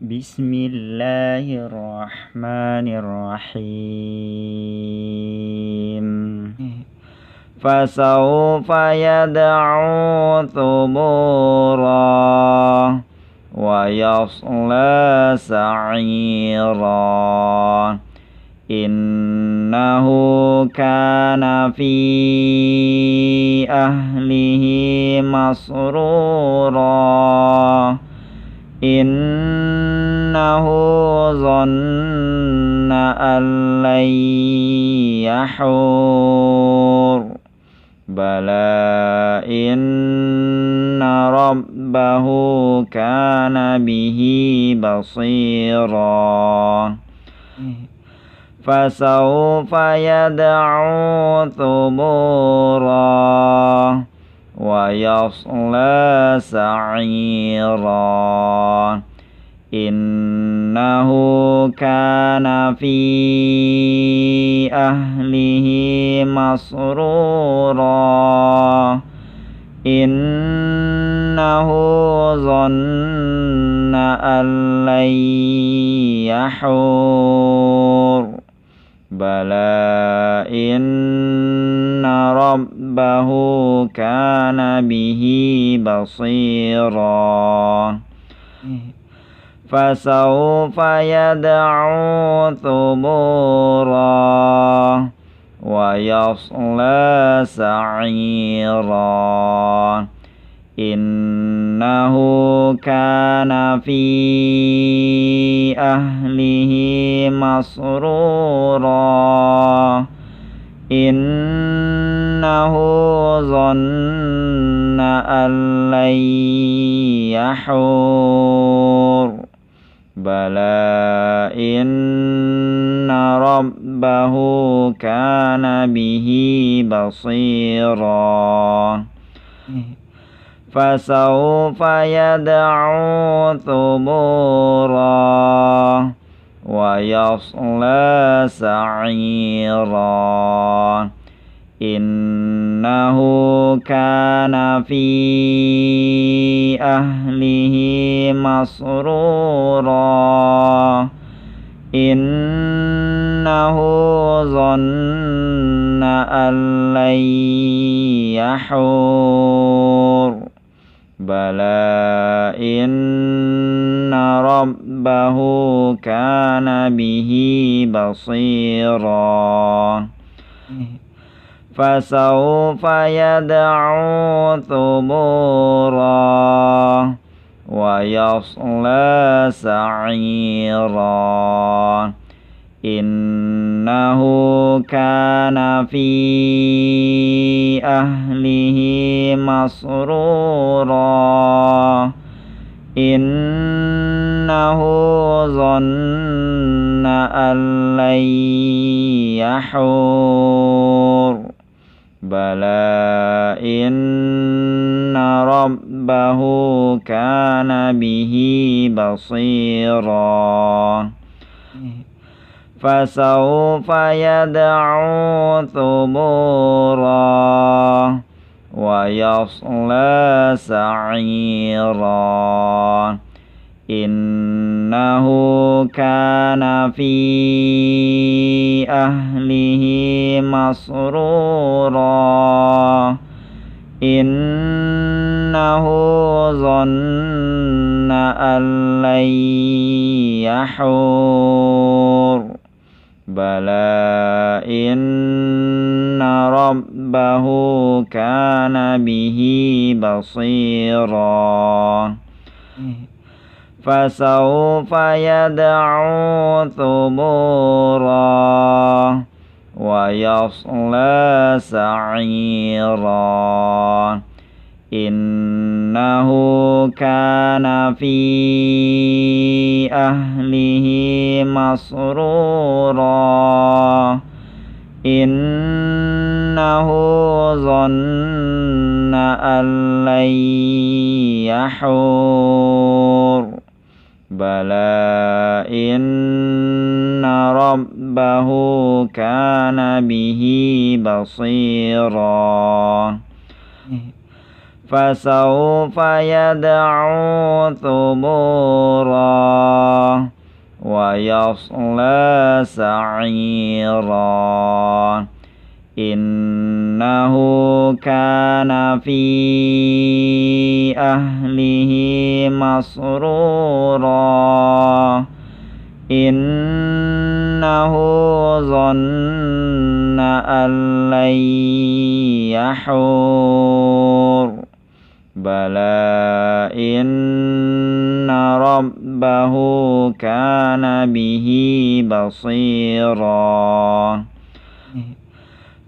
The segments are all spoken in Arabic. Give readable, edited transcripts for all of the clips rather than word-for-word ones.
Bismillahirrahmanirrahim. Fasawfa yad'u thubura wa yasla sa'ira. Innahu kana fi ahlihi masrura. Innahu zanna an lan yahur. Bala inna rabbahu kana bihi basira. Fasawfa yad'u thubura wa yasla sa'ira. Innahu kana fi ahlihi masrura. Innahu zanna an lan yahur. Bala inna rabbahu kana bihi basira. Fasawfa yad'u thubura wa yasla sa'ira. Innahu kana fi ahlihi masrura. Innahu zanna an lan yahur. Bala inna rabbahu kana bihi basira. Fasawfa yad'u thubura wa yasla sa'ira. Innahu kana fi ahlihi masrura. Innahu zanna an lan yahur. Bala inna rabbahu kana bihi basira. Fasawfa yad'u thubura wa yasla sa'ira. Innahu kana fi ahlihi masrura. Innahu zanna an lan yahur. Bala inna rabbahu kana bihi basira. Fasawfa yad'u thubura wa yasla sa'ira. Innahu kana fi ahlihi masrura. Innahu zanna an lan yahur. Bala inna rabbahu kana bihi basira. Fasawfa yad'u thubura wa yasla sa'ira. Innahu kana fi ahlihi masrura. Innahu zanna an lan yahur. Bala inna rabbahu kana bihi basira. فسوف يدعو ثبورا ويصلى سعيرا إنه كان في أهله مسرورا إنه ظن أن لن يحور بلى إن ربه كان به بصيرا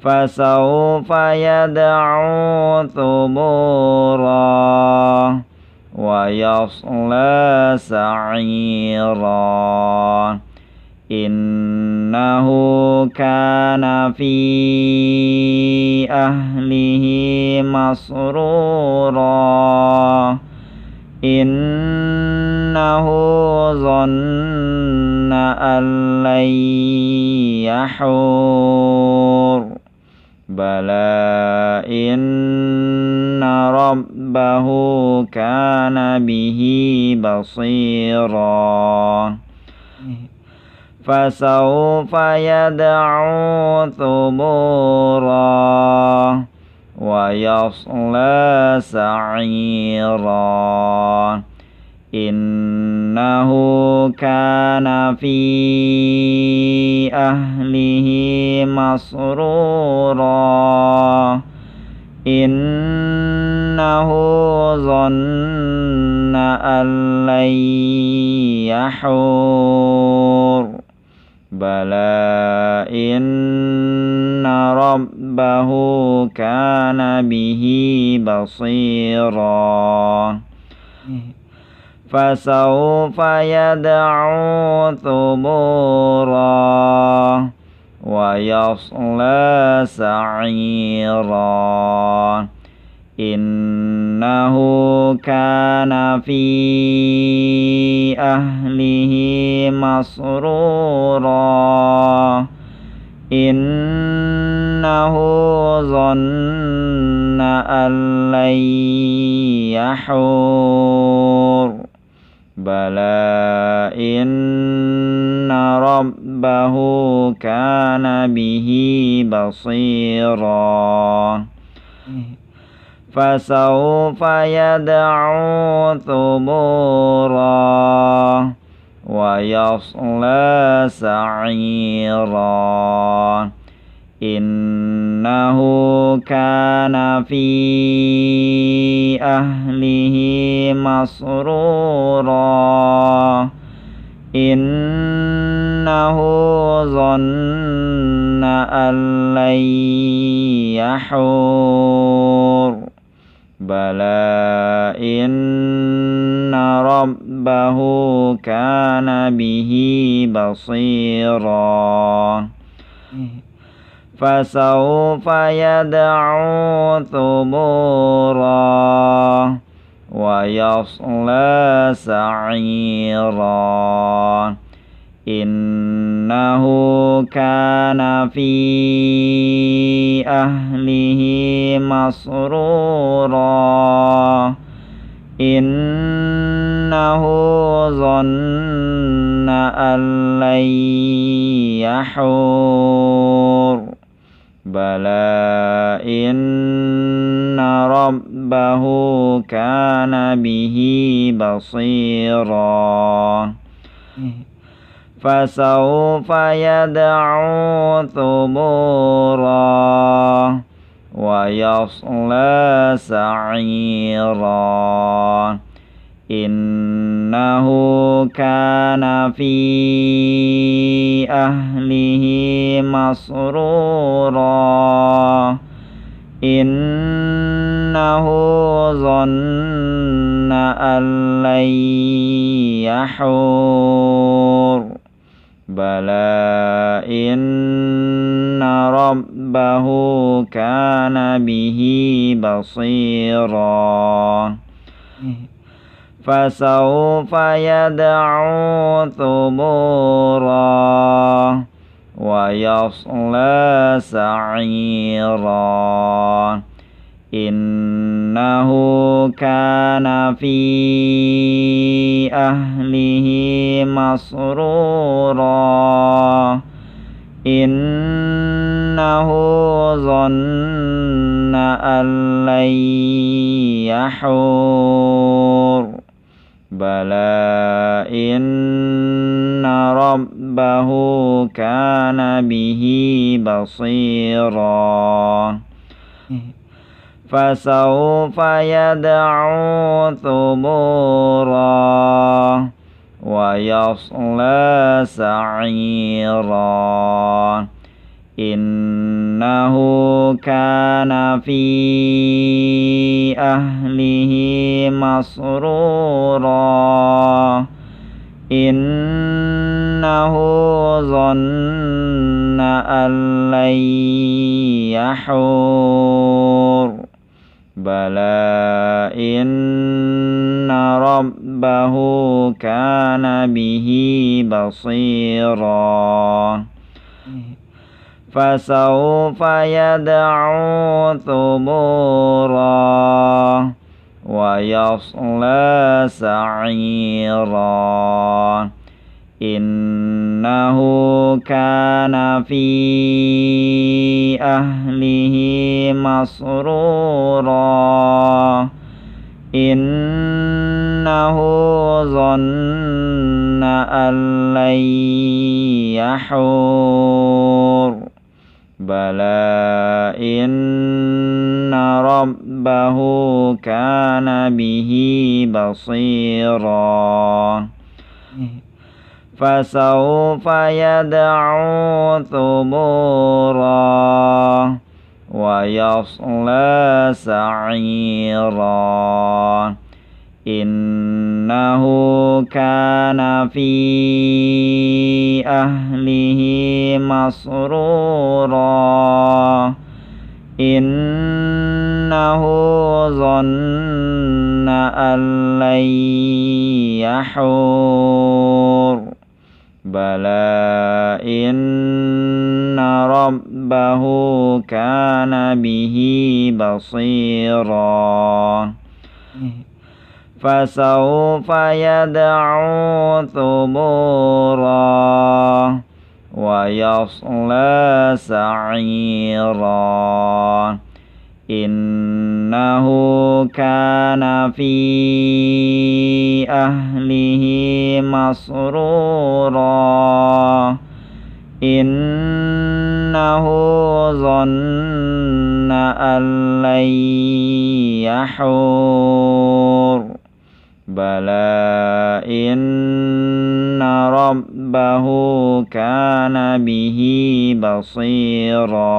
فسوف يدعو ثبورا ويصلى سعيرا إنه كان في أهله مسرورا إنه ظن أن لن يحور بلى إن ربه كان به بصيرا فسوف يدعو ثبورا ويصلى سعيرا إنه كان في أهله مسرورا إنه ظن أن لن يحور بلى إن ربه كان به بصيرا فسوف يدعو ثبورا ويصلى سعيرا إنه كان في أهله مسرورا إنه ظن أن لن يحور بلى إن ربه كان به بصيرا فسوف يدعو ثبورا ويصلى سعيرا إنه كان في أهله مسرورا إنه ظن أن لن يحور بلى إن ربه كان به بصيرا فسوف يدعو ثبورا ويصلى سعيرا إنه كان في أهله مسرورا إنه ظن أن لن يحور بلى إن ربه كان به بصيرا فسوف يدعو ثبورا ويصلى سعيرا إنه كان في أهله مسرورا إنه ظن أن لن يحور بلى إن ربه كان به بصيرا فسوف يدعو ثبورا ويصلى سعيرا إن كان في أهله مسرورا إنه ظن أن لن يحور بلى إن ربه كان به بصيرا فسوف يدعو ثبورا ويصلى سعيرا إنه كان في أهله مسرورا إنه ظن أن لن يحور بلى إن ربه كان به بصيرا فسوف يدعو ثبورا ويصلى سعيرا إنه كان في أهله مسرورا إنه ظن أن لن يحور بلى إن ربه كان به بصيرا فسوف يدعو ثبورا ويصلى سعيرا إنه كان في أهله مسرورا إنه ظن أن لن يحور بلى إن ربه كان به بصيرا فسوف يدعو ثبورا ويصلى سعيرا إنه كان في أهله مسرورا إنه ظن أن لن يحور بلى إن ربه كان به بصيرا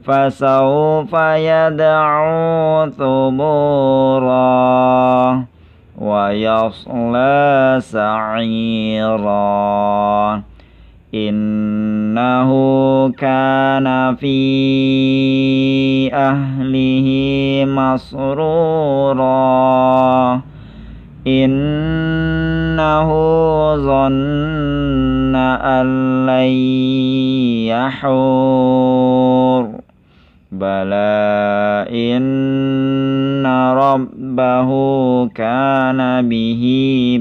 فسوف يدعو ثبورا ويصلى سعيرا إنه كان في أهله مسرورا إنه ظن أن لن يحور بلى إن ربه كان به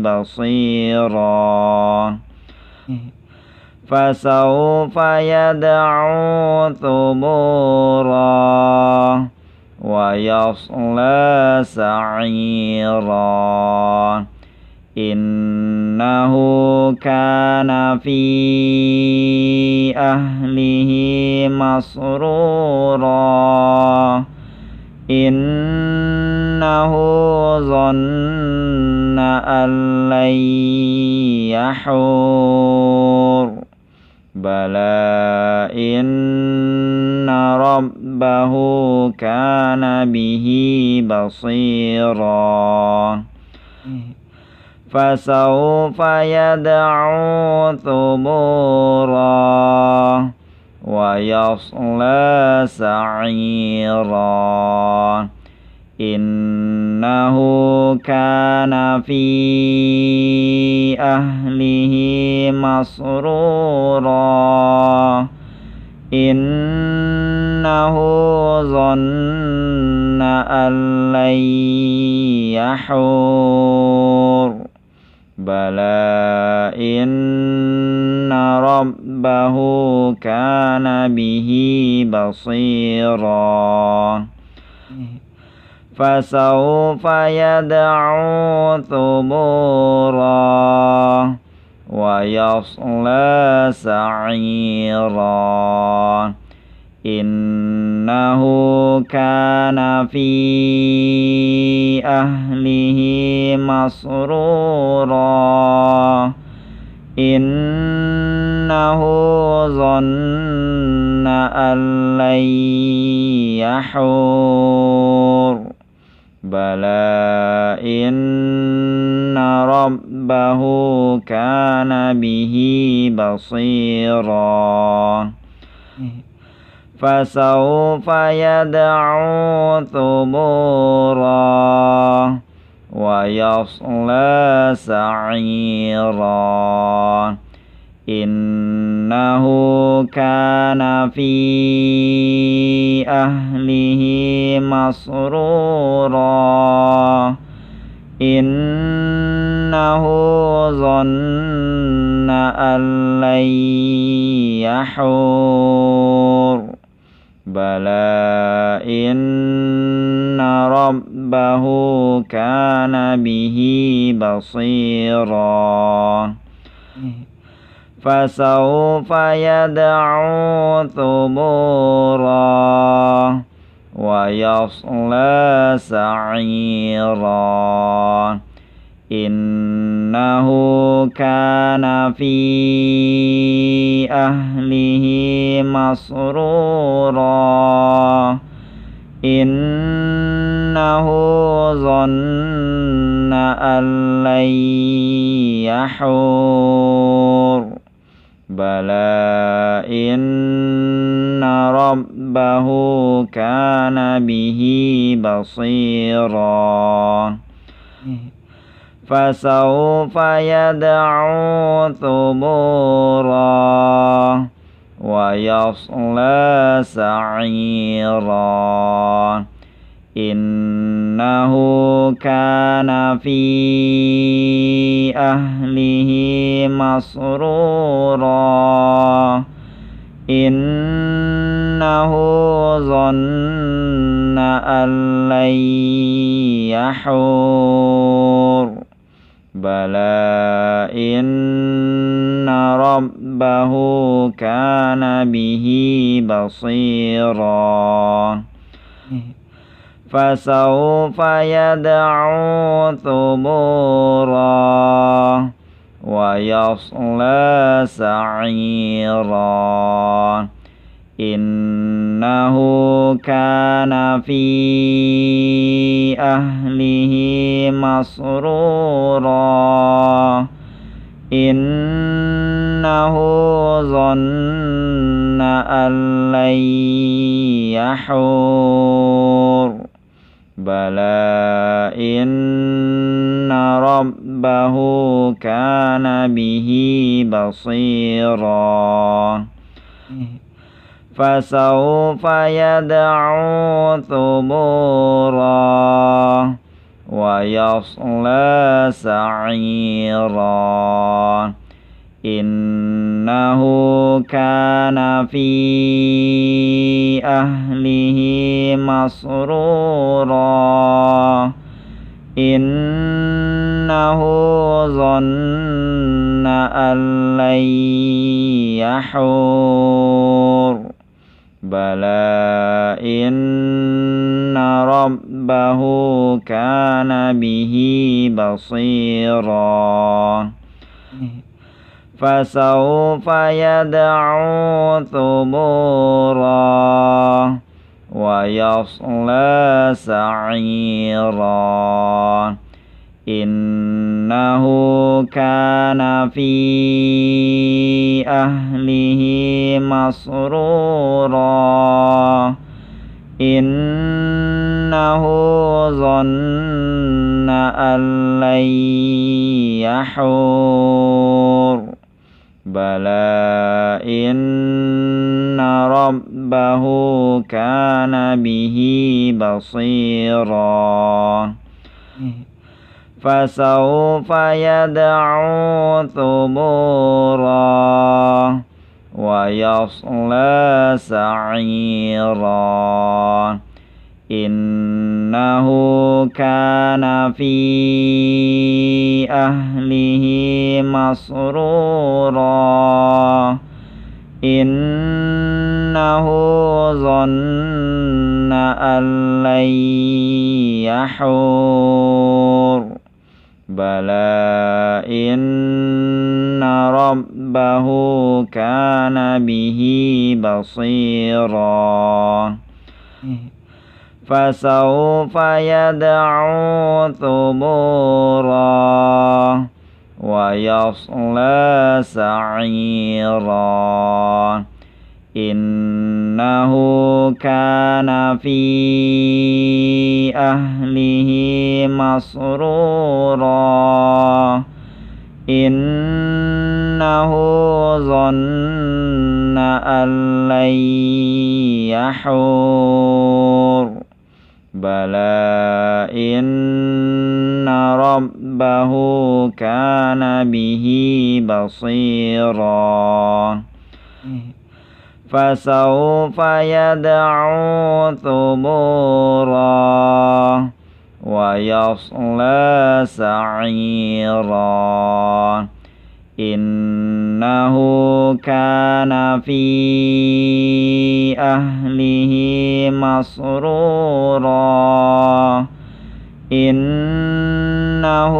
بصيرا فسوف يدعو ثبورا ويصلى سعيرا إنه كان في أهله مسرورا إنه ظن أن لن يحور بلى إن ربه كان به بصيرا فسوف يدعو ثبورا ويصلى سعيرا إنه كان في أهله مسرورا إنه ظن أن لن يحور بلى إن ربه كان به بصيرا فسوف يدعو ثبورا ويصلى سعيرا إنه كان في أهله مسرورا إنه ظن أن لن يحور بلى إن ربه كان به بصيرا فسوف يدعو ثبورا ويصلى سعيرا إنه كان في أهله مسرورا إنه ظن أن لن يحور بلى إن ربه كان به بصيرا فسوف يدعو ثبورا ويصلى سعيرا إنه كان في أهله مسرورا إنه ظن أن لن يحور بلى إن ربه كان به بصيرا فسوف يدعو ثبورا ويصلى سعيرا إنه كان في أهله مسرورا إنه ظن أن لن يحور بلى إن ربه كان به بصيرا فسوف يدعو ثبورا ويصلى سعيرا إنه كان في أهله مسرورا إنه ظن أن لن يحور بلى إن ربه كان به بصيرا فسوف يدعو ثبورا ويصلى سعيرا إنه كان في أهله مسرورا إنه ظن أن لن يحور بلى إن ربه كان به بصيرا فسوف يدعو ثبورا ويصلى سعيرا إنه كان في أهله مسرورا إنه ظن أن لن يحور بلى إن ربه كان به بصيرا فسوف يدعو ثبورا ويصلى سعيرا إنه كان في أهله مسرورا إنه ظن أن لن يحور بلى إن ربه كان به بصيرا فسوف يدعو ثبورا ويصلى سعيرا إنه كان في أهله مسرورا إنه ظن أن لن يحور بلى إن ربه كان به بصيرا فسوف يدعو ثبورا ويصلى سعيرا إنه كان في أهله مسرورا إنه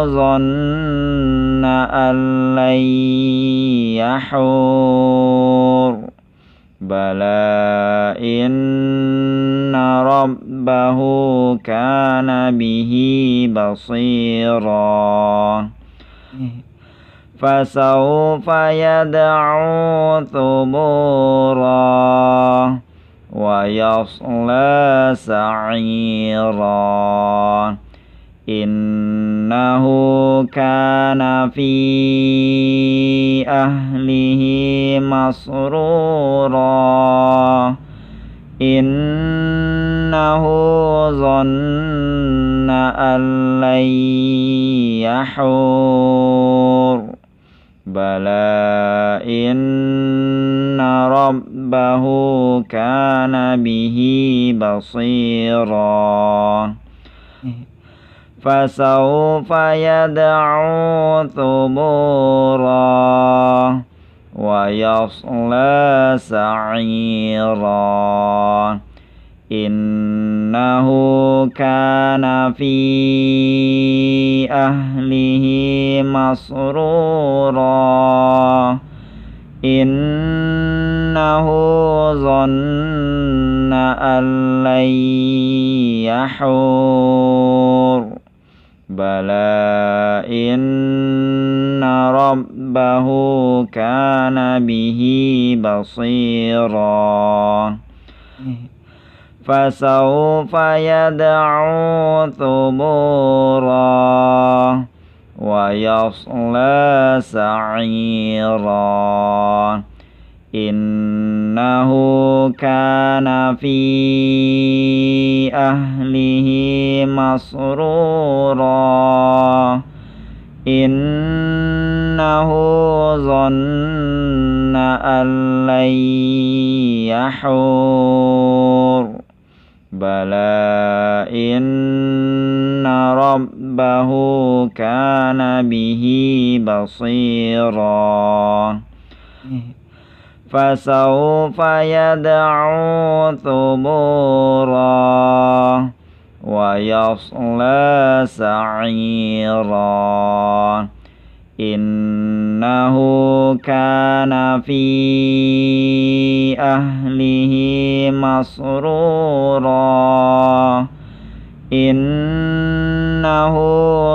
ظن أن لن يحور بلى إن ربه كان به بصيرا فسوف يدعو ثبورا ويصلى سعيرا إنه كان في أهله مسرورا إنه ظن أن لن يحور بلى إن ربه كان به بصيرا فسوف يدعو ثبورا ويصلى سعيرا إنه كان في أهله مسرورا إنه ظن أن لن يحور بلى إن ربه كان به بصيرا فسوف يدعو ثبورا ويصلى سعيرا إنه كان في أهله مسرورا إنه ظن أن لن يحور بلى إن ربه كان به بصيرا فسوف يدعو ثبورا ويصلى سعيرا إنه كان في أهله مسرورا إنه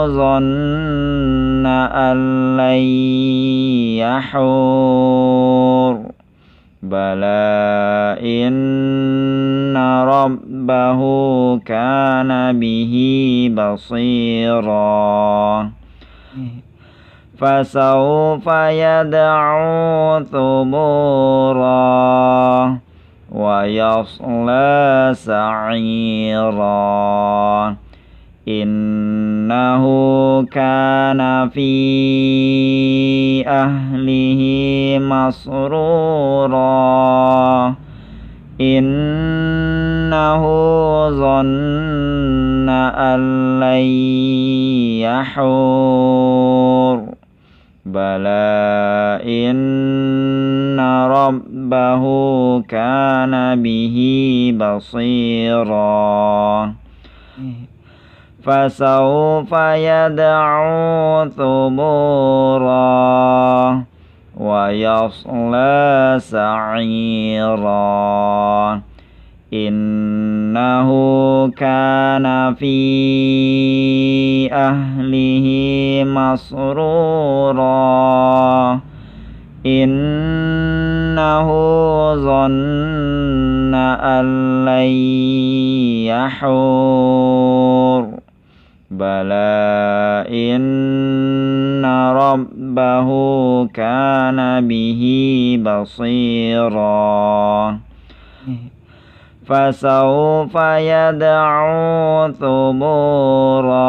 ظن أن لن يحور بلى إن ربه كان به بصيرا فسوف يدعو ثبورا ويصلى سعيرا إنه كان في أهله مسرورا إنه ظن أن لن يحور بلى إن ربه كان به بصيرا فسوف يدعو ثبورا ويصلى سعيرا إنه كان في أهله مسرورا إنه ظن أن لن يحور بلى إن ربه كان به بصيرا فسوف يدعو ثبورا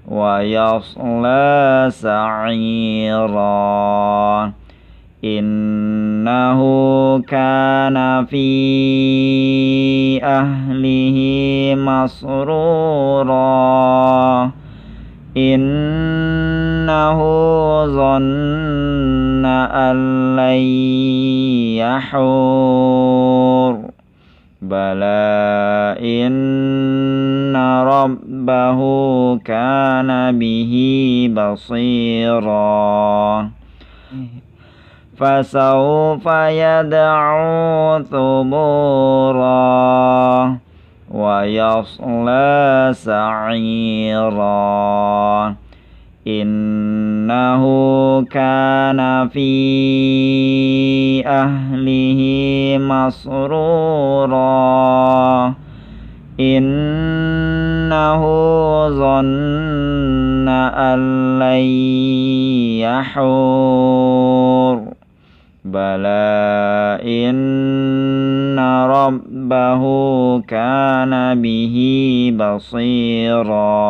ويصلى سعيرا إنه كان في أهله مسرورا إنه ظن أن لن يحور بلى إن ربه كان به بصيرا فسوف يدعو ثبورا ويصلى سعيرا إنه كان في أهله مسرورا إنه ظن أن لن يحور بلى إن ربه كان به بصيرا